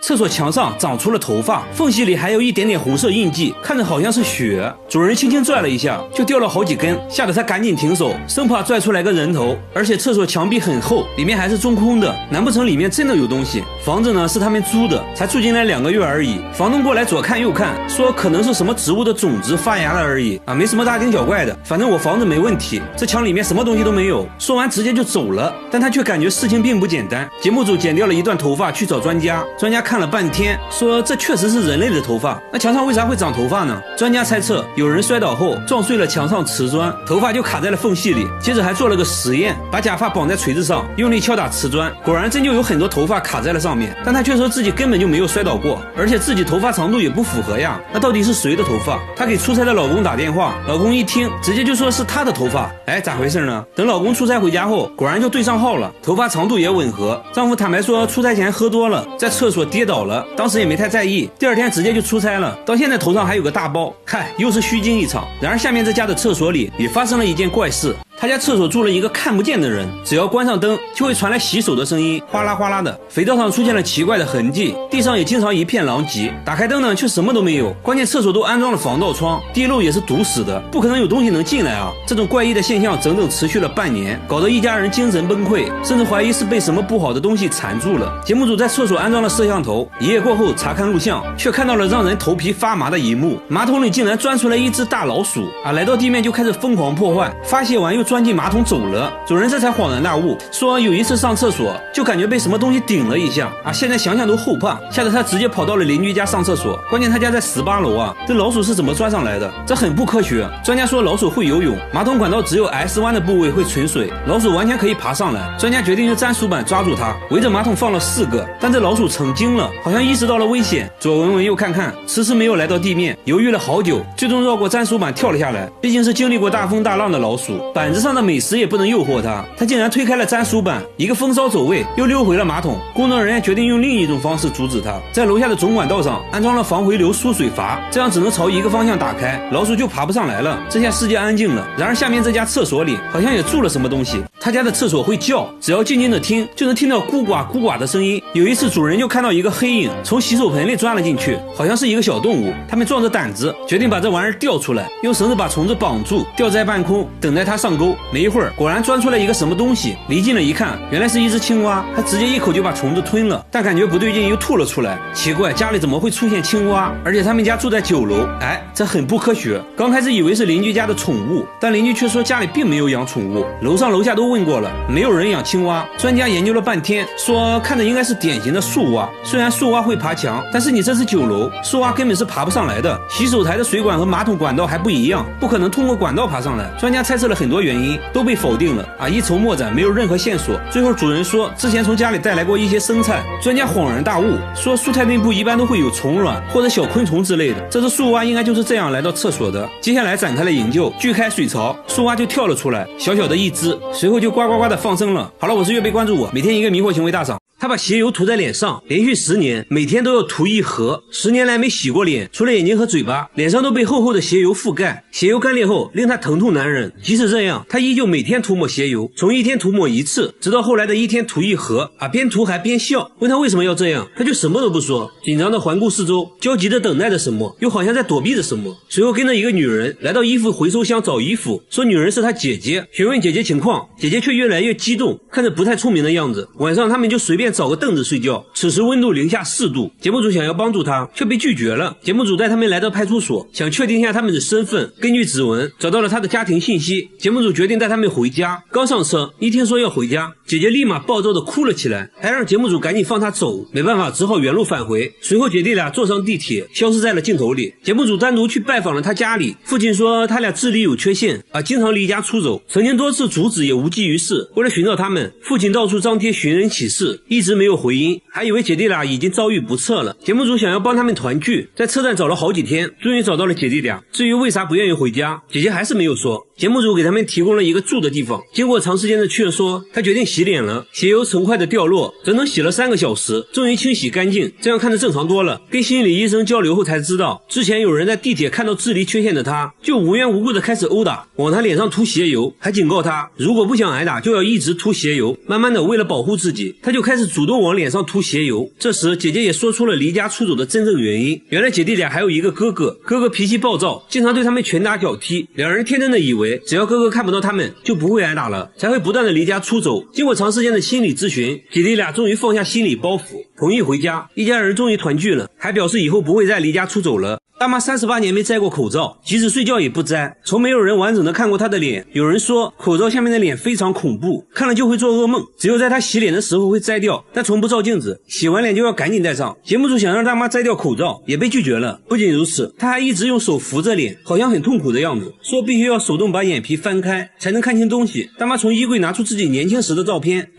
厕所墙上长出了头发，缝隙里还有一点点红色印记，看着好像是血。主人轻轻拽了一下，就掉了好几根，吓得他赶紧停手，生怕拽出来个人头。而且厕所墙壁很厚，里面还是中空的，难不成里面真的有东西？房子呢是他们租的，才住进来2个月而已。房东过来左看右看，说可能是什么植物的种子发芽了而已啊，没什么大惊小怪的，反正我房子没问题，这墙里面什么东西都没有。说完直接就走了，但他却感觉事情并不简单。节目组剪掉了一段头发去找专家，专家看了半天，说这确实是人类的头发，那墙上为啥会长头发呢？专家猜测有人摔倒后撞碎了墙上瓷砖，头发就卡在了缝隙里。接着还做了个实验，把假发绑在锤子上，用力敲打瓷砖，果然真就有很多头发卡在了上面。但他却说自己根本就没有摔倒过，而且自己头发长度也不符合呀，那到底是谁的头发？他给出差的老公打电话，老公一听直接就说是他的头发。哎，咋回事呢？等老公出差回家后，果然就对上号了，头发长度也吻合。丈夫坦白说出差前喝多了，在厕所跌倒了，当时也没太在意，第2天直接就出差了，到现在头上还有个大包，嗨，又是虚惊一场。然而下面这家的厕所里也发生了一件怪事。他家厕所住了一个看不见的人，只要关上灯就会传来洗手的声音，哗啦哗啦的，肥皂上出现了奇怪的痕迹，地上也经常一片狼藉。打开灯呢却什么都没有，关键厕所都安装了防盗窗，地漏也是堵死的，不可能有东西能进来啊。这种怪异的现象整整持续了半年，搞得一家人精神崩溃，甚至怀疑是被什么不好的东西缠住了。节目组在厕所安装了摄像头，一夜过后查看录像，却看到了让人头皮发麻的一幕，马桶里竟然钻出来一只大老鼠啊！来到地面就开始疯狂破坏，发泄完又钻进马桶走了。主人这才恍然大悟，说有一次上厕所就感觉被什么东西顶了一下啊，现在想想都后怕，吓得他直接跑到了邻居家上厕所。关键他家在18楼啊，这老鼠是怎么钻上来的？这很不科学。专家说老鼠会游泳，马桶管道只有 S 弯的部位会存水，老鼠完全可以爬上来。专家决定用粘鼠板抓住它，围着马桶放了4个，但这老鼠成精了，好像意识到了危险，左闻闻右看看，迟迟没有来到地面，犹豫了好久，最终绕过粘鼠板跳了下来。毕竟是经历过大风大浪的老鼠，板子上的美食也不能诱惑它，它竟然推开了粘鼠板，一个风骚走位又溜回了马桶。工作人员决定用另一种方式阻止它，在楼下的总管道上安装了防回流输水阀，这样只能朝一个方向打开，老鼠就爬不上来了。这下世界安静了。然而下面这家厕所里好像也住了什么东西，他家的厕所会叫，只要静静的听就能听到咕呱咕呱的声音。有一次主人就看到一个黑影从洗手盆里钻了进去，好像是一个小动物，他们壮着胆子决定把这玩意儿吊出来，用绳子把虫子绑住，吊在半空等待它上钩。没一会儿果然钻出来一个什么东西，离近了一看，原来是一只青蛙，它直接一口就把虫子吞了，但感觉不对劲又吐了出来。奇怪，家里怎么会出现青蛙？而且他们家住在9楼，哎，这很不科学。刚开始以为是邻居家的宠物，但邻居却说家里并没有养宠物，楼上楼下都问过了，没有人养青蛙。专家研究了半天，说看着应该是典型的树蛙，虽然树蛙会爬墙，但是你这是9楼，树蛙根本是爬不上来的，洗手台的水管和马桶管道还不一样，不可能通过管道爬上来。专家猜测了很多原因，都被否定了啊，一筹莫展，没有任何线索。最后主人说之前从家里带来过一些生菜，专家恍然大悟，说蔬菜内部一般都会有虫卵或者小昆虫之类的，这只树蛙应该就是这样来到厕所的。接下来展开了营救，锯开水槽，树蛙就跳了出来，小小的一只，随后就呱呱呱的放生了。好了，我是月贝，关注我，每天一个迷惑行为大赏。他把鞋油涂在脸上，连续10年，每天都要涂1盒。10年来没洗过脸，除了眼睛和嘴巴，脸上都被厚厚的鞋油覆盖。鞋油干裂后，令他疼痛难忍。即使这样，他依旧每天涂抹鞋油，从1天涂抹1次，直到后来的1天涂1盒。边涂还边笑。问他为什么要这样，他就什么都不说，紧张的环顾四周，焦急的等待着什么，又好像在躲避着什么。随后跟着一个女人来到衣服回收箱找衣服，说女人是他姐姐，询问姐姐情况，姐姐却越来越激动，看着不太聪明的样子。晚上他们就随便找个凳子睡觉，此时温度零下4度。节目组想要帮助他，却被拒绝了。节目组带他们来到派出所，想确定一下他们的身份。根据指纹找到了他的家庭信息，节目组决定带他们回家。刚上车，一听说要回家，姐姐立马暴躁的哭了起来，还让节目组赶紧放她走。没办法，只好原路返回。随后姐弟俩坐上地铁，消失在了镜头里。节目组单独去拜访了他家里，父亲说他俩智力有缺陷经常离家出走，曾经多次阻止也无济于事。为了寻找他们，父亲到处张贴寻人启事，一直没有回音，还以为姐弟俩已经遭遇不测了。节目组想要帮他们团聚，在车站找了好几天，终于找到了姐弟俩。至于为啥不愿意回家，姐姐还是没有说。节目组给他们提供了一个住的地方，经过长时间的劝说，他决定洗脸了。鞋油成块的掉落，整整洗了3个小时，终于清洗干净，这样看着正常多了。跟心理医生交流后才知道，之前有人在地铁看到智力缺陷的他，就无缘无故的开始殴打，往他脸上涂鞋油，还警告他如果不想挨打就要一直涂鞋油。慢慢的，为了保护自己，他就开始主动往脸上涂鞋油。这时姐姐也说出了离家出走的真正原因，原来姐弟俩还有一个哥哥，哥哥脾气暴躁，经常对他们拳打脚踢，两人天真的以为只要哥哥看不到他们就不会挨打了，才会不断的离家出走。经过长时间的心理咨询，姐弟俩终于放下心理包袱，同意回家，一家人终于团聚了，还表示以后不会再离家出走了。大妈38年没摘过口罩，即使睡觉也不摘，从没有人完整的看过她的脸。有人说口罩下面的脸非常恐怖，看了就会做噩梦，只有在她洗脸的时候会摘掉，但从不照镜子，洗完脸就要赶紧戴上。节目组想让大妈摘掉口罩，也被拒绝了。不仅如此，她还一直用手扶着脸，好像很痛苦的样子，说必须要手动把眼皮翻开才能看清东西。大妈从衣柜拿出自己年轻时的照片，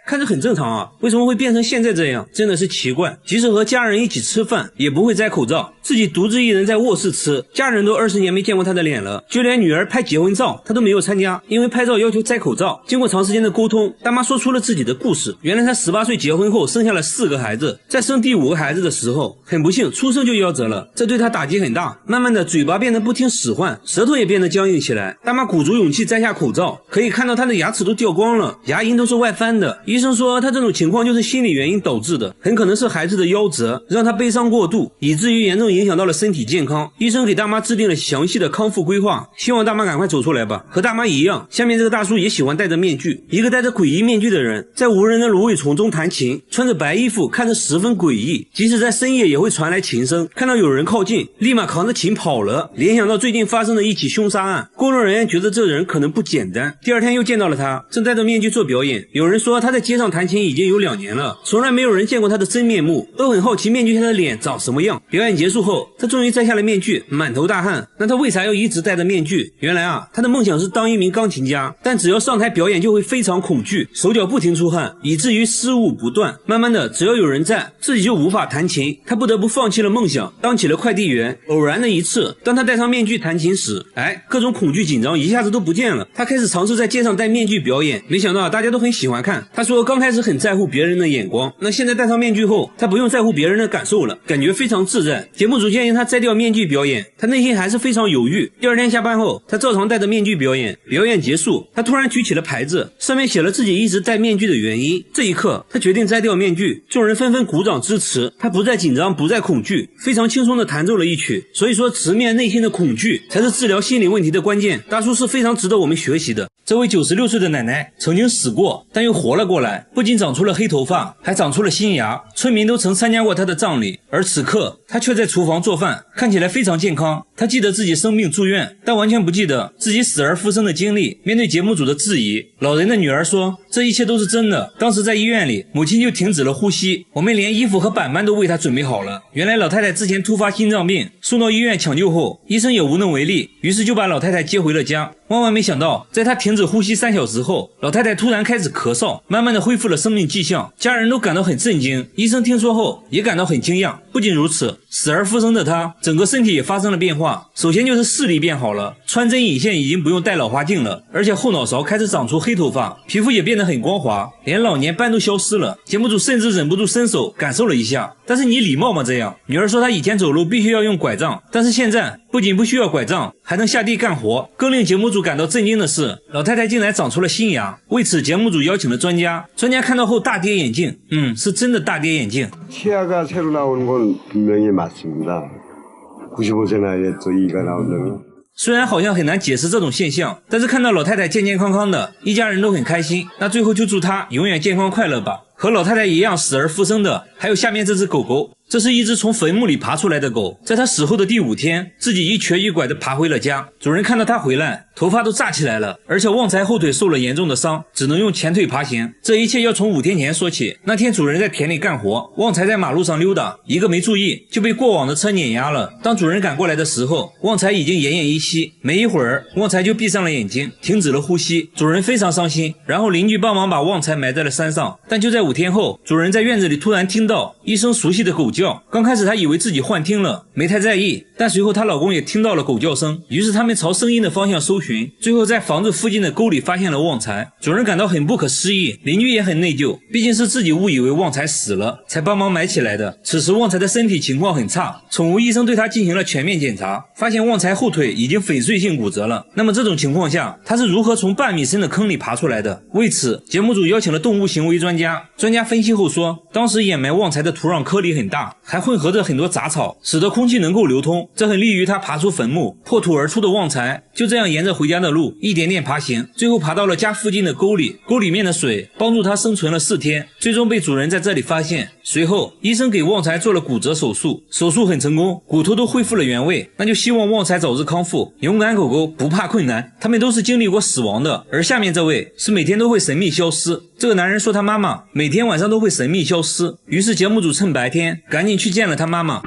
看着很正常啊，为什么会变成现在这样？真的是奇怪。即使和家人一起吃饭，也不会摘口罩，自己独自一人在卧室吃，家人都20年没见过她的脸了，就连女儿拍结婚照她都没有参加，因为拍照要求摘口罩。经过长时间的沟通，大妈说出了自己的故事。原来她18岁结婚后生下了4个孩子，在生第5个孩子的时候，很不幸出生就夭折了，这对她打击很大，慢慢的嘴巴变得不听使唤，舌头也变得僵硬起来。大妈鼓足勇气摘下口罩，可以看到她的牙齿都掉光了，牙龈都是外翻的。医生说她这种情况就是心理原因导致的，很可能是孩子的夭折让她悲伤过度，以至于严重影响到了身体健康。医生给大妈制定了详细的康复规划，希望大妈赶快走出来吧。和大妈一样，下面这个大叔也喜欢戴着面具，一个戴着诡异面具的人在无人的芦苇丛中弹琴，穿着白衣服，看着十分诡异，即使在深夜也会传来琴声，看到有人靠近立马扛着琴跑了。联想到最近发生的一起凶杀案，工作人员觉得这人可能不简单。第二天又见到了他，正戴着面具做表演。有人说他在街上弹琴已经有2年了，从来没有人见过他的真面目，都很好奇面具下的脸长什么样。表演结束后，他终于摘下了面具，满头大汗。那他为啥要一直戴着面具？原来啊，他的梦想是当一名钢琴家，但只要上台表演就会非常恐惧，手脚不停出汗，以至于失误不断。慢慢的，只要有人在，自己就无法弹琴，他不得不放弃了梦想，当起了快递员。偶然的一次，当他戴上面具弹琴时，各种恐惧紧张一下子都不见了。他开始尝试在街上戴面具表演，没想到大家都很喜欢看。他说刚开始很在乎别人的眼光，那现在戴上面具后，他不用在乎别人的感受了，感觉非常自在。节目组建议他摘掉面具表演，他内心还是非常犹豫。第二天下班后，他照常戴着面具表演。表演结束，他突然举起了牌子，上面写了自己一直戴面具的原因。这一刻，他决定摘掉面具，众人纷纷鼓掌支持。他不再紧张，不再恐惧，非常轻松地弹奏了一曲。所以说，直面内心的恐惧才是治疗心理问题的关键。大叔是非常值得我们学习的。这位96岁的奶奶曾经死过，但又活了过来，不仅长出了黑头发，还长出了新牙。村民都曾参加过她的葬礼，而此刻她却在厨房做饭，看起来非常健康。她记得自己生病住院，但完全不记得自己死而复生的经历。面对节目组的质疑，老人的女儿说，这一切都是真的。当时在医院里，母亲就停止了呼吸，我们连衣服和板板都为她准备好了。原来老太太之前突发心脏病，送到医院抢救后，医生也无能为力，于是就把老太太接回了家。万万没想到，在她停止呼吸3小时后，老太太突然开始咳嗽，慢慢的恢复了生命迹象。家人都感到很震惊，医生听说后也感到很惊讶。不仅如此，死而复生的她整个身体也发生了变化。首先就是视力变好了，穿针引线已经不用戴老花镜了，而且后脑勺开始长出黑头发，皮肤也变得很光滑，连老年斑都消失了。节目组甚至忍不住伸手感受了一下，但是你礼貌吗这样？女儿说她以前走路必须要用拐杖，但是现在不仅不需要拐杖，还能下地干活。更令节目组感到震惊的是，老太太竟然长出了新牙。为此节目组邀請了专家看到后大跌眼镜，是真的大跌眼镜。 치아가 새로 나오는 건 분명히 맞습니다. 95세 나이에 또 이가 나온다면 虽然好像很难解释这种现象，但是看到老太太健健康康的，一家人都很开心。那最后就祝她永远健康快乐吧。和老太太一样死而复生的，还有下面这只狗狗。这是一只从坟墓里爬出来的狗，在它死后的第5天，自己一瘸一拐地爬回了家。主人看到它回来，头发都炸起来了，而且旺财后腿受了严重的伤，只能用前腿爬行。这一切要从5天前说起。那天主人在田里干活，旺财在马路上溜达，一个没注意就被过往的车碾压了。当主人赶过来的时候，旺财已经奄奄一息。没一会儿，旺财就闭上了眼睛，停止了呼吸。主人非常伤心，然后邻居帮忙把旺财埋在了山上。但就在5天后，主人在院子里突然听到一声熟悉的狗叫。叫。刚开始她以为自己幻听了，没太在意，但随后她老公也听到了狗叫声，于是他们朝声音的方向搜寻，最后在房子附近的沟里发现了旺财。主人感到很不可思议，邻居也很内疚，毕竟是自己误以为旺财死了，才帮忙埋起来的。此时旺财的身体情况很差，宠物医生对他进行了全面检查，发现旺财后腿已经粉碎性骨折了。那么这种情况下，他是如何从半米深的坑里爬出来的？为此，节目组邀请了动物行为专家。专家分析后说，当时掩埋旺财的土壤颗粒很大，还混合着很多杂草，使得空气能够流通，这很利于他爬出坟墓。破土而出的旺财就这样沿着回家的路一点点爬行，最后爬到了家附近的沟里。沟里面的水帮助他生存了4天，最终被主人在这里发现。随后，医生给旺财做了骨折手术，手术很成功，骨头都恢复了原位。那就希望旺财早日康复。勇敢狗狗不怕困难，他们都是经历过死亡的。而下面这位是每天都会神秘消失。这个男人说他妈妈每天晚上都会神秘消失，于是节目组趁白天赶紧去见了他妈妈。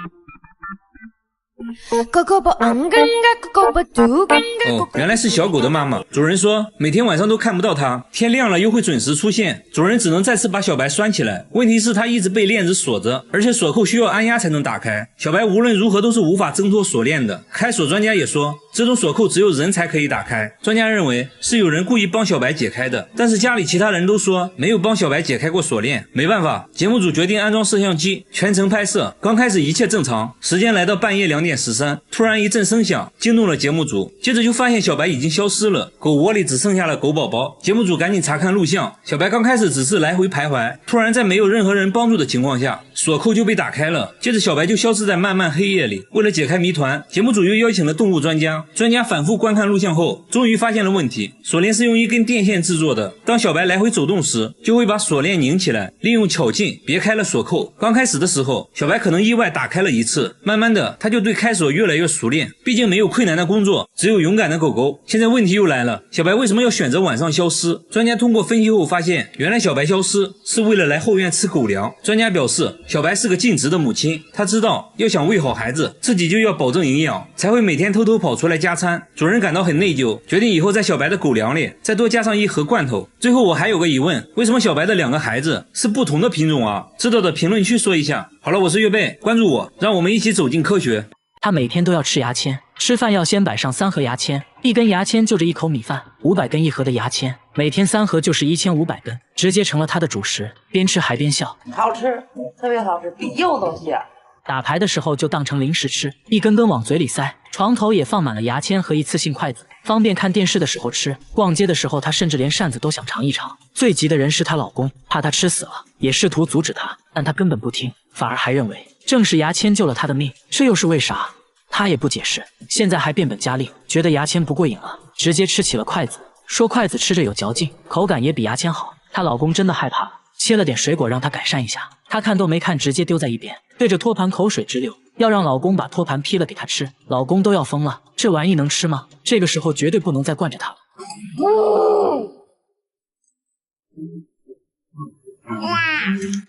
原来是小狗的妈妈。主人说每天晚上都看不到它，天亮了又会准时出现。主人只能再次把小白拴起来，问题是它一直被链子锁着，而且锁扣需要按压才能打开。小白无论如何都是无法挣脱锁链的。开锁专家也说，这种锁扣只有人才可以打开。专家认为是有人故意帮小白解开的，但是家里其他人都说没有帮小白解开过锁链。没办法，节目组决定安装摄像机，全程拍摄。刚开始一切正常，时间来到半夜2点13，突然一阵声响惊动了节目组，接着就发现小白已经消失了，狗窝里只剩下了狗宝宝。节目组赶紧查看录像，小白刚开始只是来回徘徊，突然在没有任何人帮助的情况下，锁扣就被打开了，接着小白就消失在漫漫黑夜里。为了解开谜团，节目组又邀请了动物专家。专家反复观看录像后，终于发现了问题。锁链是用一根电线制作的，当小白来回走动时，就会把锁链拧起来，利用巧劲别开了锁扣。刚开始的时候，小白可能意外打开了一次，慢慢的他就对开锁越来越熟练，毕竟没有困难的工作，只有勇敢的狗狗。现在问题又来了，小白为什么要选择晚上消失？专家通过分析后发现，原来小白消失是为了来后院吃狗粮。专家表示，小白是个尽职的母亲，她知道要想喂好孩子，自己就要保证营养，才会每天偷偷跑出来加餐。主人感到很内疚，决定以后在小白的狗粮里再多加上1盒罐头。最后我还有个疑问，为什么小白的2个孩子是不同的品种啊？知道的评论区说一下。好了，我是月贝，关注我，让我们一起走进科学。他每天都要吃牙签，吃饭要先摆上3盒牙签，1根牙签就着1口米饭，500根1盒的牙签，每天3盒就是1500根，直接成了他的主食，边吃还边笑。好吃，特别好吃，比柚子香。打牌的时候就当成零食吃，一根根往嘴里塞。床头也放满了牙签和一次性筷子，方便看电视的时候吃。逛街的时候，她甚至连扇子都想尝一尝。最急的人是她老公，怕她吃死了，也试图阻止她，但她根本不听，反而还认为正是牙签救了她的命，这又是为啥？她也不解释。现在还变本加厉，觉得牙签不过瘾了，直接吃起了筷子，说筷子吃着有嚼劲，口感也比牙签好。她老公真的害怕了，切了点水果让她改善一下，她看都没看，直接丢在一边，对着托盘口水直流，要让老公把托盘劈了给她吃。老公都要疯了，这玩意能吃吗？这个时候绝对不能再惯着她了。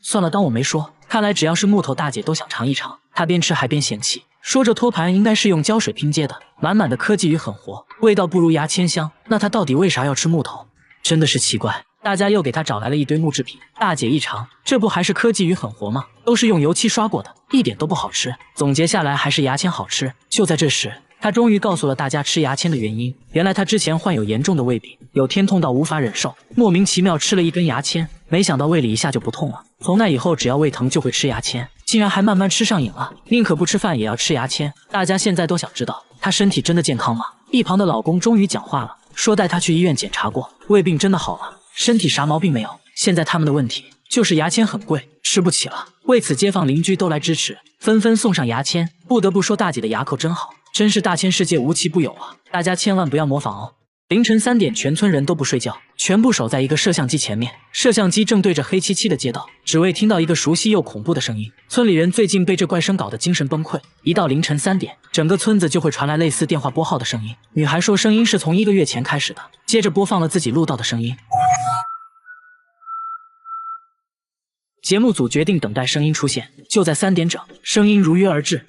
算了，当我没说。看来只要是木头大姐都想尝一尝。她边吃还边嫌弃，说这托盘应该是用胶水拼接的，满满的科技与狠活，味道不如牙签香。那她到底为啥要吃木头？真的是奇怪。大家又给她找来了一堆木制品，大姐一尝，这不还是科技与狠活吗？都是用油漆刷过的，一点都不好吃。总结下来还是牙签好吃。就在这时，她终于告诉了大家吃牙签的原因。原来她之前患有严重的胃病，有天痛到无法忍受，莫名其妙吃了1根牙签，没想到胃里一下就不痛了。从那以后只要胃疼就会吃牙签，竟然还慢慢吃上瘾了，宁可不吃饭也要吃牙签。大家现在都想知道她身体真的健康吗？一旁的老公终于讲话了，说带她去医院检查过，胃病真的好了，身体啥毛病没有。现在他们的问题就是牙签很贵，吃不起了。为此街坊邻居都来支持，纷纷送上牙签。不得不说大姐的牙口真好，真是大千世界无奇不有啊！大家千万不要模仿哦。凌晨3点，全村人都不睡觉，全部守在一个摄像机前面。摄像机正对着黑漆漆的街道，只为听到一个熟悉又恐怖的声音。村里人最近被这怪声搞得精神崩溃，一到凌晨3点，整个村子就会传来类似电话拨号的声音。女孩说声音是从1个月前开始的，接着播放了自己录到的声音。节目组决定等待声音出现，就在3点整，声音如约而至。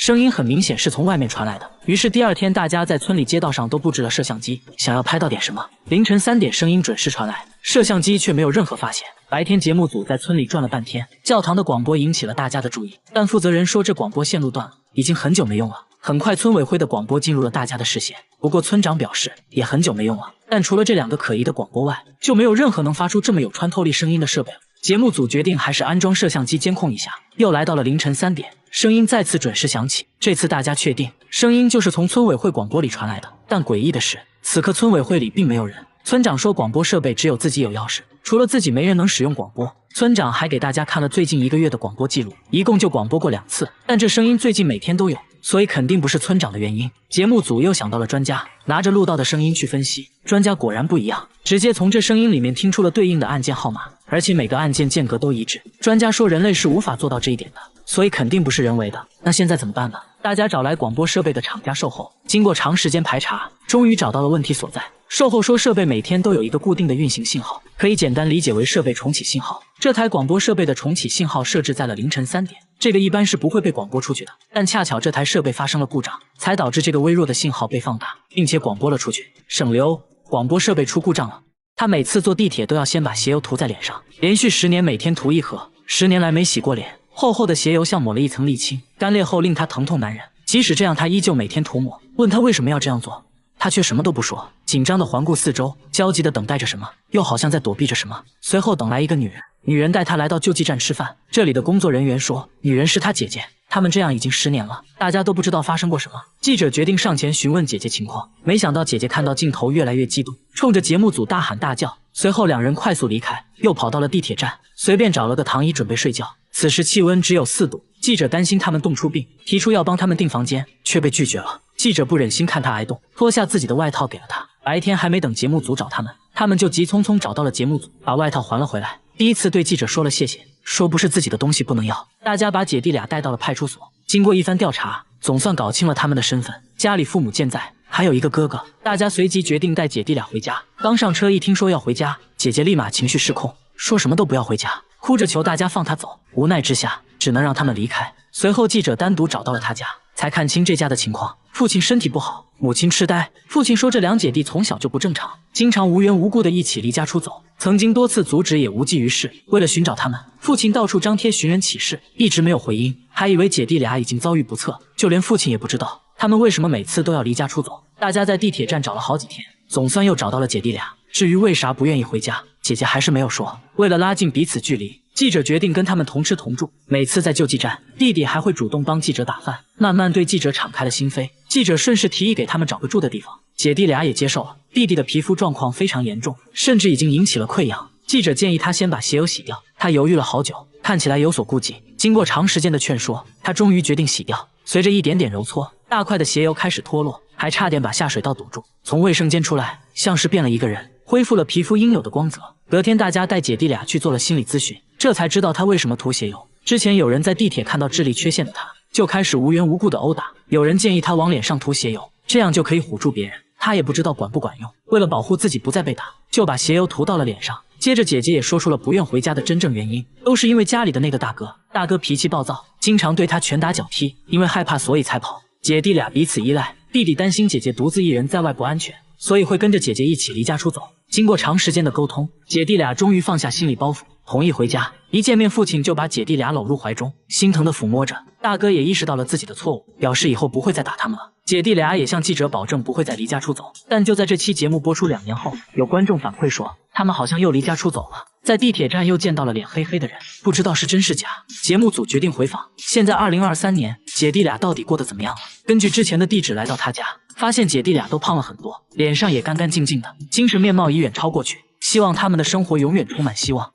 声音很明显是从外面传来的。于是第二天，大家在村里街道上都布置了摄像机，想要拍到点什么。凌晨3点，声音准时传来，摄像机却没有任何发现。白天节目组在村里转了半天，教堂的广播引起了大家的注意，但负责人说这广播线路断了，已经很久没用了。很快，村委会的广播进入了大家的视线。不过村长表示也很久没用了，但除了这2个可疑的广播外，就没有任何能发出这么有穿透力声音的设备了。节目组决定还是安装摄像机监控一下。又来到了凌晨3点，声音再次准时响起。这次大家确定声音就是从村委会广播里传来的。但诡异的是，此刻村委会里并没有人。村长说广播设备只有自己有钥匙，除了自己没人能使用广播。村长还给大家看了最近1个月的广播记录，一共就广播过2次，但这声音最近每天都有，所以肯定不是村长的原因。节目组又想到了专家，拿着录到的声音去分析，专家果然不一样，直接从这声音里面听出了对应的按键号码，而且每个按键间隔都一致。专家说人类是无法做到这一点的，所以肯定不是人为的。那现在怎么办呢？大家找来广播设备的厂家售后，经过长时间排查，终于找到了问题所在。售后说设备每天都有一个固定的运行信号，可以简单理解为设备重启信号。这台广播设备的重启信号设置在了凌晨3点，这个一般是不会被广播出去的，但恰巧这台设备发生了故障，才导致这个微弱的信号被放大，并且广播了出去。省流，广播设备出故障了。他每次坐地铁都要先把鞋油涂在脸上，连续10年每天涂1盒，10年来没洗过脸，厚厚的鞋油像抹了一层沥青，干裂后令他疼痛难忍。即使这样，他依旧每天涂抹。问他为什么要这样做，他却什么都不说，紧张地环顾四周，焦急地等待着什么，又好像在躲避着什么。随后等来一个女人，女人带他来到救济站吃饭。这里的工作人员说，女人是他姐姐，他们这样已经10年了，大家都不知道发生过什么。记者决定上前询问姐姐情况，没想到姐姐看到镜头越来越激动，冲着节目组大喊大叫。随后2人快速离开，又跑到了地铁站，随便找了个躺椅准备睡觉。此时气温只有4度，记者担心他们冻出病，提出要帮他们订房间，却被拒绝了。记者不忍心看他挨冻，脱下自己的外套给了他。白天还没等节目组找他们，他们就急匆匆找到了节目组，把外套还了回来。第一次对记者说了谢谢，说不是自己的东西不能要。大家把姐弟俩带到了派出所，经过一番调查，总算搞清了他们的身份，家里父母健在，还有一个哥哥。大家随即决定带姐弟俩回家。刚上车一听说要回家，姐姐立马情绪失控，说什么都不要回家，哭着求大家放他走。无奈之下，只能让他们离开。随后记者单独找到了他家，才看清这家的情况。父亲身体不好，母亲痴呆。父亲说这2姐弟从小就不正常，经常无缘无故的一起离家出走，曾经多次阻止也无济于事。为了寻找他们，父亲到处张贴寻人启事，一直没有回音，还以为姐弟俩已经遭遇不测，就连父亲也不知道他们为什么每次都要离家出走。大家在地铁站找了好几天，总算又找到了姐弟俩。至于为啥不愿意回家，姐姐还是没有说。为了拉近彼此距离，记者决定跟他们同吃同住。每次在救济站，弟弟还会主动帮记者打饭，慢慢对记者敞开了心扉。记者顺势提议给他们找个住的地方，姐弟俩也接受了。弟弟的皮肤状况非常严重，甚至已经引起了溃疡。记者建议他先把鞋油洗掉，他犹豫了好久，看起来有所顾忌。经过长时间的劝说，他终于决定洗掉。随着一点点揉搓，大块的鞋油开始脱落，还差点把下水道堵住。从卫生间出来，像是变了一个人，恢复了皮肤应有的光泽。隔天，大家带姐弟俩去做了心理咨询，这才知道他为什么涂鞋油。之前有人在地铁看到智力缺陷的他，就开始无缘无故的殴打。有人建议他往脸上涂鞋油，这样就可以唬住别人。他也不知道管不管用，为了保护自己不再被打，就把鞋油涂到了脸上。接着姐姐也说出了不愿回家的真正原因，都是因为家里的那个大哥。大哥脾气暴躁，经常对他拳打脚踢，因为害怕所以才跑。姐弟俩彼此依赖，弟弟担心姐姐独自一人在外不安全，所以会跟着姐姐一起离家出走。经过长时间的沟通，姐弟俩终于放下心理包袱，同意回家。一见面，父亲就把姐弟俩搂入怀中，心疼地抚摸着。大哥也意识到了自己的错误，表示以后不会再打他们了。姐弟俩也向记者保证不会再离家出走。但就在这期节目播出2年后，有观众反馈说，他们好像又离家出走了，在地铁站又见到了脸黑黑的人，不知道是真是假。节目组决定回访，现在2023年，姐弟俩到底过得怎么样了？根据之前的地址来到他家，发现姐弟俩都胖了很多，脸上也干干净净的，精神面貌已远超过去，希望他们的生活永远充满希望。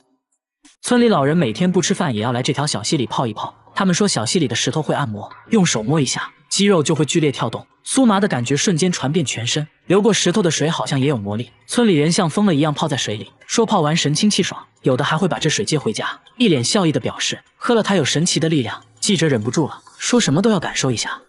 村里老人每天不吃饭也要来这条小溪里泡一泡，他们说小溪里的石头会按摩，用手摸一下，肌肉就会剧烈跳动，酥麻的感觉瞬间传遍全身。流过石头的水好像也有魔力，村里人像疯了一样泡在水里，说泡完神清气爽，有的还会把这水接回家，一脸笑意的表示喝了它有神奇的力量。记者忍不住了，说什么都要感受一下。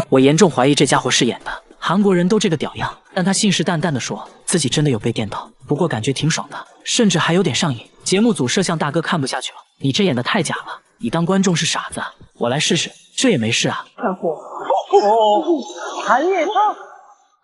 我严重怀疑这家伙是演的，韩国人都这个屌样，但他信誓旦旦地说自己真的有被电到，不过感觉挺爽的，甚至还有点上瘾。节目组摄像大哥看不下去了，你这演的太假了，你当观众是傻子啊？我来试试，这也没事啊。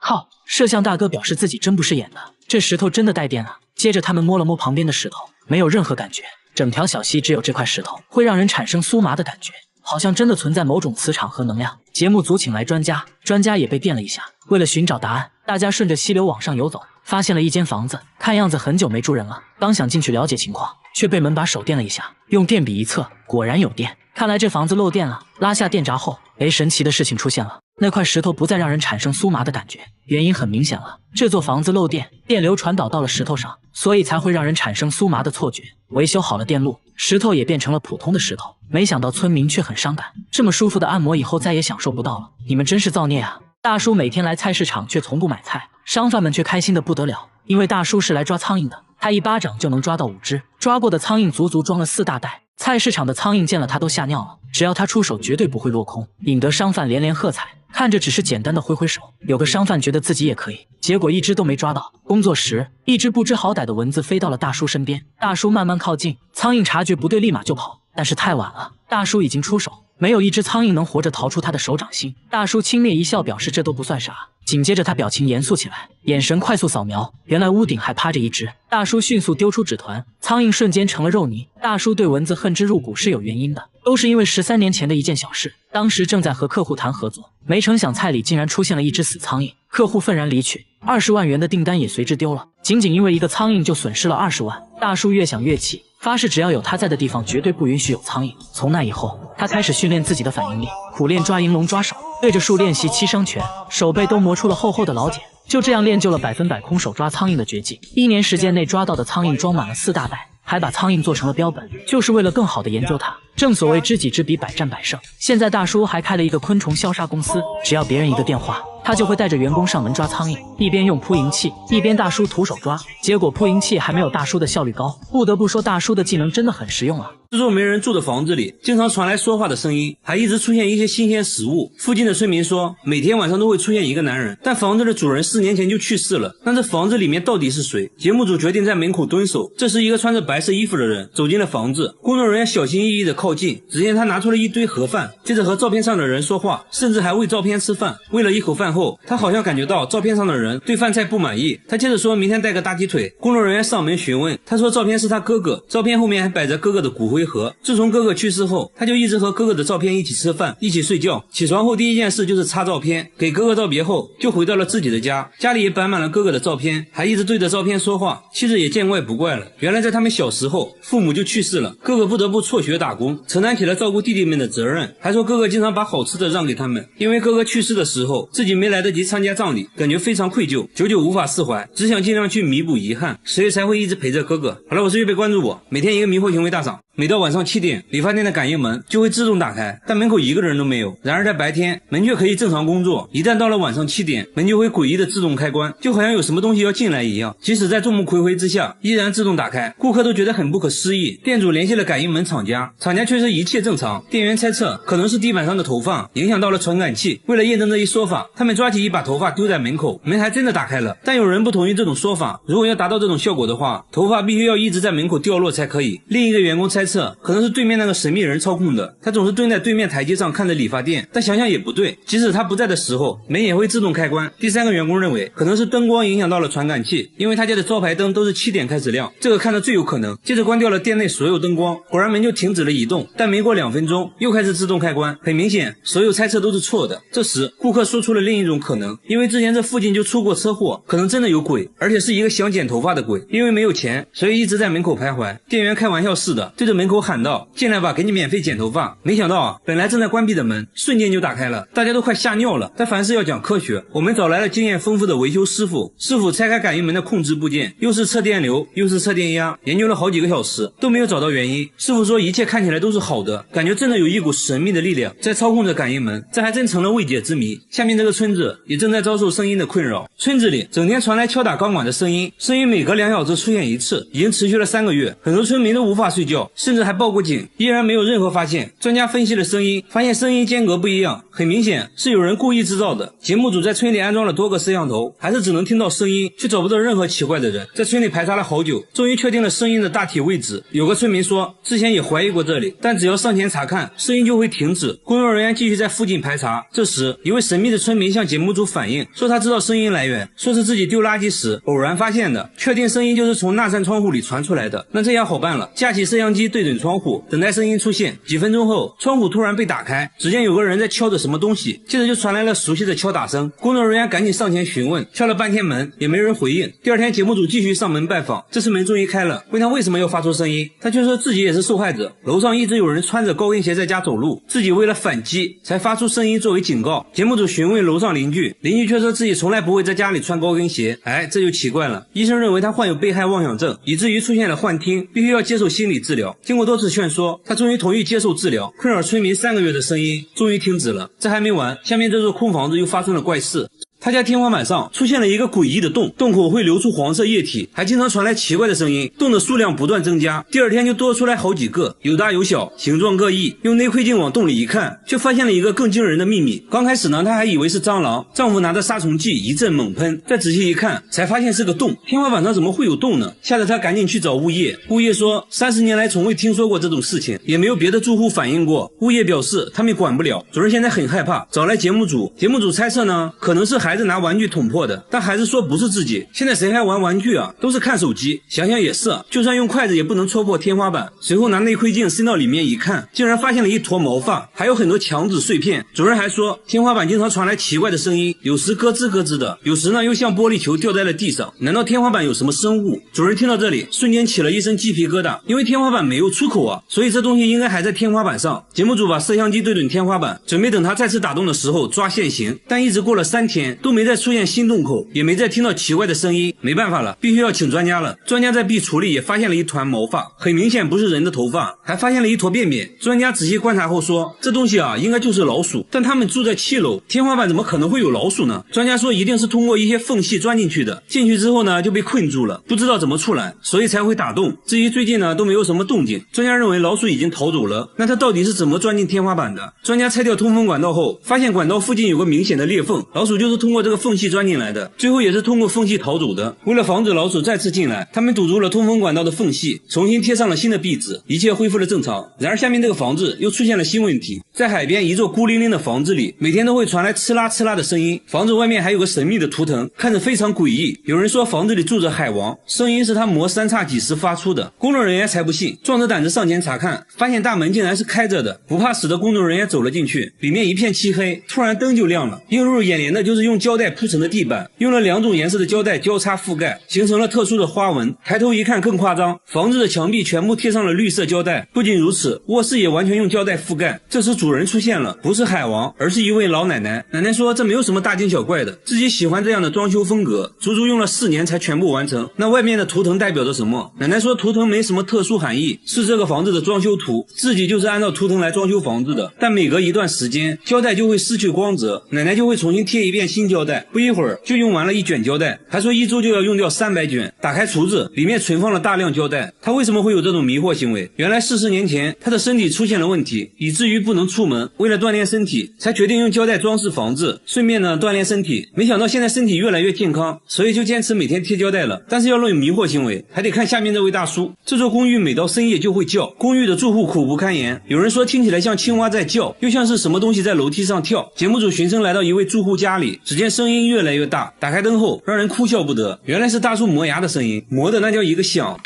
靠！摄像大哥表示自己真不是演的，这石头真的带电啊。接着他们摸了摸旁边的石头，没有任何感觉，整条小溪只有这块石头会让人产生酥麻的感觉，好像真的存在某种磁场和能量。节目组请来专家，专家也被电了一下。为了寻找答案，大家顺着溪流往上游走，发现了一间房子，看样子很久没住人了。刚想进去了解情况，却被门把手电了一下，用电笔一测，果然有电。看来这房子漏电了。拉下电闸后，神奇的事情出现了，那块石头不再让人产生酥麻的感觉。原因很明显了，这座房子漏电，电流传导到了石头上，所以才会让人产生酥麻的错觉。维修好了电路，石头也变成了普通的石头。没想到村民却很伤感，这么舒服的按摩以后再也享受不到了。你们真是造孽啊！大叔每天来菜市场却从不买菜，商贩们却开心的不得了，因为大叔是来抓苍蝇的，他一巴掌就能抓到5只，抓过的苍蝇足足装了4大袋。菜市场的苍蝇见了他都吓尿了，只要他出手绝对不会落空，引得商贩连连喝彩。看着只是简单的挥挥手，有个商贩觉得自己也可以，结果1只都没抓到。工作时，一只不知好歹的蚊子飞到了大叔身边，大叔慢慢靠近，苍蝇察觉不对立马就跑，但是太晚了，大叔已经出手，没有一只苍蝇能活着逃出他的手掌心。大叔轻蔑一笑，表示这都不算啥。紧接着他表情严肃起来，眼神快速扫描，原来屋顶还趴着一只。大叔迅速丢出纸团，苍蝇瞬间成了肉泥。大叔对蚊子恨之入骨是有原因的，都是因为13年前的一件小事。当时正在和客户谈合作，没成想菜里竟然出现了一只死苍蝇，客户愤然离去，20万元的订单也随之丢了。仅仅因为一个苍蝇就损失了20万。大叔越想越气，发誓只要有他在的地方绝对不允许有苍蝇。从那以后，他开始训练自己的反应力，苦练抓银龙抓手，对着树练习7伤拳，手背都磨出了厚厚的老茧。就这样练就了100%空手抓苍蝇的绝技。1年时间内抓到的苍蝇装满了4大袋，还把苍蝇做成了标本，就是为了更好的研究它。正所谓知己知彼，百战百胜。现在大叔还开了一个昆虫消杀公司，只要别人一个电话，他就会带着员工上门抓苍蝇，一边用扑蝇器，一边大叔徒手抓。结果扑蝇器还没有大叔的效率高，不得不说大叔的技能真的很实用啊。这座没人住的房子里，经常传来说话的声音，还一直出现一些新鲜食物。附近的村民说，每天晚上都会出现一个男人，但房子的主人4年前就去世了。那这房子里面到底是谁？节目组决定在门口蹲守。这时，一个穿着白色衣服的人走进了房子，工作人员小心翼翼地靠近，只见他拿出了一堆盒饭，接着和照片上的人说话，甚至还喂照片吃饭。喂了一口饭后，他好像感觉到照片上的人对饭菜不满意，他接着说明天带个大鸡腿。工作人员上门询问，他说照片是他哥哥，照片后面还摆着哥哥的骨灰盒。自从哥哥去世后，他就一直和哥哥的照片一起吃饭，一起睡觉。起床后第一件事就是擦照片，给哥哥道别后就回到了自己的家，家里也摆满了哥哥的照片，还一直对着照片说话。妻子也见怪不怪了，原来在他们小时候父母就去世了，哥哥不得不辍学打工，承担起了照顾弟弟们的责任，还说哥哥经常把好吃的让给他们，因为哥哥去世的时候自己没来得及参加葬礼，感觉非常愧疚，久久无法释怀，只想尽量去弥补遗憾，所以才会一直陪着哥哥。好了，我是预备关注我，每天一个迷惑行为大赏。每到晚上7点，理发店的感应门就会自动打开，但门口一个人都没有。然而在白天，门却可以正常工作，一旦到了晚上7点，门就会诡异的自动开关，就好像有什么东西要进来一样。即使在众目睽睽之下，依然自动打开，顾客都觉得很不可思议。店主联系了感应门厂家，厂家却是一切正常。店员猜测可能是地板上的头发影响到了传感器。为了验证这一说法，他们抓起一把头发丢在门口，门还真的打开了。但有人不同意这种说法，如果要达到这种效果的话，头发必须要一直在门口掉落才可以。另一个员工猜测可能是对面那个神秘人操控的，他总是蹲在对面台阶上看着理发店，但想想也不对，即使他不在的时候，门也会自动开关。第3个员工认为可能是灯光影响到了传感器，因为他家的招牌灯都是7点开始亮，这个看着最有可能。接着关掉了店内所有灯光，果然门就停止了移动，但没过2分钟又开始自动开关。很明显，所有猜测都是错的。这时顾客说出了另一种可能，因为之前这附近就出过车祸，可能真的有鬼，而且是一个想剪头发的鬼，因为没有钱，所以一直在门口徘徊。店员开玩笑似的对着门口喊道，进来吧，给你免费剪头发。没想到本来正在关闭的门瞬间就打开了，大家都快吓尿了。但凡事要讲科学，我们找来了经验丰富的维修师傅，师傅拆开感应门的控制部件，又是测电流又是测电压，研究了好几个小时都没有找到原因。师傅说一切看起来都是好的，感觉真的有一股神秘的力量在操控着感应门，这还真成了未解之谜。下面这个村子也正在遭受声音的困扰，村子里整天传来敲打钢管的声音，声音每隔2小时出现一次，已经持续了3个月，很多村民都无法睡觉，甚至还报过警，依然没有任何发现。专家分析了声音，发现声音间隔不一样，很明显是有人故意制造的。节目组在村里安装了多个摄像头，还是只能听到声音，却找不到任何奇怪的人。在村里排查了好久，终于确定了声音的大体位置。有个村民说，之前也怀疑过这里，但只要上前查看，声音就会停止。工作人员继续在附近排查。这时，一位神秘的村民向节目组反映，说他知道声音来源，说是自己丢垃圾时偶然发现的，确定声音就是从那扇窗户里传出来的。那这样好办了，架起摄像机对准窗户，等待声音出现。几分钟后，窗户突然被打开，只见有个人在敲着什么东西，接着就传来了熟悉的敲打声。工作人员赶紧上前询问，敲了半天门也没人回应。第二天，节目组继续上门拜访，这次门终于开了，问他为什么要发出声音，他却说自己也是受害者，楼上一直有人穿着高跟鞋在家走路，自己为了反击才发出声音作为警告。节目组询问楼上邻居，邻居却说自己从来不会在家里穿高跟鞋。这就奇怪了，医生认为他患有被害妄想症，以至于出现了幻听，必须要接受心理治疗。经过多次劝说，他终于同意接受治疗。困扰村民3个月的声音终于停止了。这还没完，下面这座空房子又发生了怪事。他家天花板上出现了一个诡异的洞，洞口会流出黄色液体，还经常传来奇怪的声音，洞的数量不断增加，第二天就多出来好几个，有大有小，形状各异。用内窥镜往洞里一看，却发现了一个更惊人的秘密。刚开始呢，他还以为是蟑螂，丈夫拿着杀虫剂一阵猛喷，再仔细一看，才发现是个洞。天花板上怎么会有洞呢？吓得他赶紧去找物业。物业说30年来从未听说过这种事情，也没有别的住户反映过。物业表示他们管不了，主人现在很害怕，找来节目组。节目组猜测呢，可能是孩子拿玩具捅破的，但孩子说不是自己。现在谁还玩玩具啊？都是看手机。想想也是，就算用筷子也不能戳破天花板。随后拿内窥镜伸到里面一看，竟然发现了一坨毛发，还有很多墙纸碎片。主人还说，天花板经常传来奇怪的声音，有时咯吱咯吱的，有时呢又像玻璃球掉在了地上。难道天花板有什么生物？主人听到这里，瞬间起了一身鸡皮疙瘩，因为天花板没有出口啊，所以这东西应该还在天花板上。节目组把摄像机对准天花板，准备等它再次打洞的时候抓现行，但一直过了3天都没再出现新洞口，也没再听到奇怪的声音。没办法了，必须要请专家了。专家在壁橱里也发现了一团毛发，很明显不是人的头发，还发现了一坨便便。专家仔细观察后说，这东西啊应该就是老鼠，但他们住在7楼，天花板怎么可能会有老鼠呢？专家说一定是通过一些缝隙钻进去的，进去之后呢就被困住了，不知道怎么出来，所以才会打洞。至于最近呢都没有什么动静，专家认为老鼠已经逃走了。那它到底是怎么钻进天花板的？专家拆掉通风管道后，发现管道附近有个明显的裂缝，老鼠就是通过这个缝隙钻进来的，最后也是通过缝隙逃走的。为了防止老鼠再次进来，他们堵住了通风管道的缝隙，重新贴上了新的壁纸，一切恢复了正常。然而下面这个房子又出现了新问题，在海边一座孤零零的房子里，每天都会传来呲啦呲啦的声音，房子外面还有个神秘的图腾，看着非常诡异。有人说房子里住着海王，声音是他磨三叉戟时发出的。工作人员才不信，壮着胆子上前查看，发现大门竟然是开着的。不怕死的工作人员走了进去，里面一片漆黑，突然灯就亮了，映入眼帘的就是用胶带铺成的地板，用了2种颜色的胶带交叉覆盖，形成了特殊的花纹。抬头一看更夸张，房子的墙壁全部贴上了绿色胶带。不仅如此，卧室也完全用胶带覆盖。这时主人出现了，不是海王，而是一位老奶奶。奶奶说这没有什么大惊小怪的，自己喜欢这样的装修风格，足足用了4年才全部完成。那外面的图腾代表着什么？奶奶说图腾没什么特殊含义，是这个房子的装修图，自己就是按照图腾来装修房子的。但每隔一段时间，胶带就会失去光泽，奶奶就会重新贴一遍新胶带，不一会儿就用完了1卷胶带，还说1周就要用掉300卷。打开橱子，里面存放了大量胶带。他为什么会有这种迷惑行为？原来40年前他的身体出现了问题，以至于不能出门，为了锻炼身体，才决定用胶带装饰房子，顺便呢锻炼身体。没想到现在身体越来越健康，所以就坚持每天贴胶带了。但是要论迷惑行为，还得看下面这位大叔。这座公寓每到深夜就会叫，公寓的住户苦不堪言，有人说听起来像青蛙在叫，又像是什么东西在楼梯上跳。节目组循声来到一位住户家里，只见声音越来越大，打开灯后让人哭笑不得，原来是大叔磨牙的声音，磨的那叫一个响，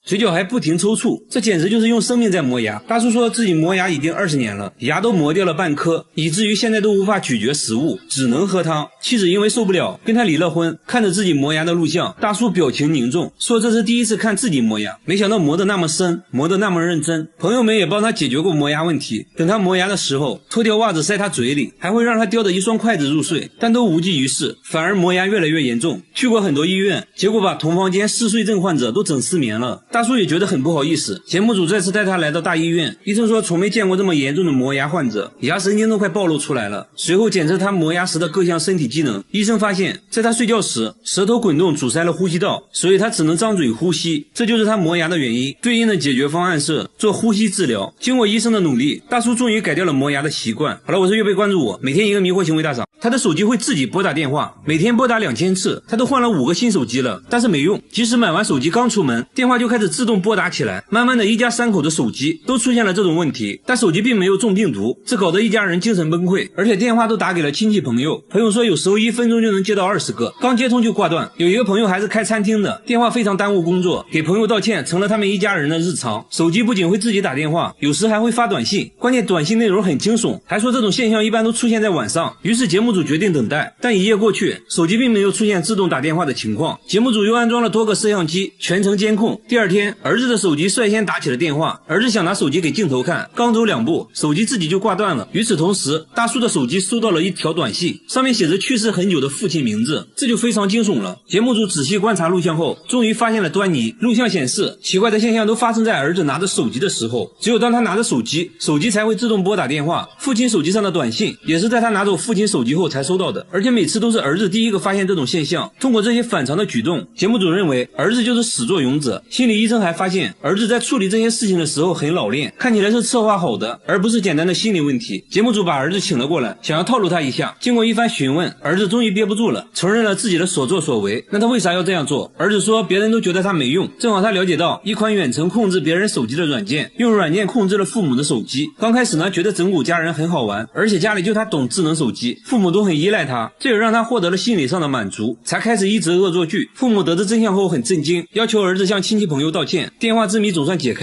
嘴角还不停抽搐，这简直就是用生命在磨牙。大叔说自己磨牙已经20年了，牙都磨掉了半颗，以至于现在都无法咀嚼食物，只能喝汤。妻子因为受不了，跟他离了婚。看着自己磨牙的录像，大叔表情凝重，说这是第一次看自己磨牙，没想到磨得那么深，磨得那么认真。朋友们也帮他解决过磨牙问题，等他磨牙的时候，脱掉袜子塞他嘴里，还会让他叼着一双筷子入睡，但都无济于事，反而磨牙越来越严重。去过很多医院，结果把同房间嗜睡症患者都整失眠了。大叔也觉得很不好意思。节目组再次带他来到大医院，医生说从没见过这么严重的磨牙患者，牙神经都快暴露出来了。随后检测他磨牙时的各项身体机能，医生发现在他睡觉时舌头滚动阻塞了呼吸道，所以他只能张嘴呼吸，这就是他磨牙的原因。对应的解决方案是做呼吸治疗。经过医生的努力，大叔终于改掉了磨牙的习惯。好了，我是月贝，关注我，每天一个迷惑行为大赏。他的手机会自己拨打电话，每天拨打2000次，他都换了5个新手机了，但是没用。即使买完手机刚出门，电话就开始自动拨打起来，慢慢的一家3口的手机都出现了这种问题，但手机并没有中病毒，这搞得一家人精神崩溃，而且电话都打给了亲戚朋友。朋友说有时候1分钟就能接到20个，刚接通就挂断。有一个朋友还是开餐厅的，电话非常耽误工作，给朋友道歉成了他们一家人的日常。手机不仅会自己打电话，有时还会发短信，关键短信内容很惊悚，还说这种现象一般都出现在晚上。于是节目组决定等待，但1夜过去，手机并没有出现自动打电话的情况。节目组又安装了多个摄像机，全程监控。第2天，儿子的手机率先打起了电话，儿子想拿手机给镜头看，刚走2步，手机自己就挂断了。与此同时，大叔的手机收到了一条短信，上面写着去世很久的父亲名字，这就非常惊悚了。节目组仔细观察录像后，终于发现了端倪。录像显示，奇怪的现象都发生在儿子拿着手机的时候，只有当他拿着手机，手机才会自动拨打电话。父亲手机上的短信也是在他拿走父亲手机后才收到的，而且每次都是儿子第一个发现这种现象。通过这些反常的举动，节目组认为儿子就是始作俑者。心理医生还发现，儿子在处理这些事情的时候很老练，看起来是策划好的，而不是简单的心理问题。节目组把儿子请了过来，想要套路他一下。经过一番询问，儿子终于憋不住了，承认了自己的所作所为。那他为啥要这样做？儿子说别人都觉得他没用，正好他了解到一款远程控制别人手机的软件，用软件控制了父母的手机。刚开始呢，觉得整蛊家人很好玩，而且家里就他懂智能手机，父母都很依赖他，这也让他获得了心理上的满足，才开始一直恶作剧。父母得知真相后很震惊，要求儿子向亲戚朋友道歉。电话之谜总算解开了。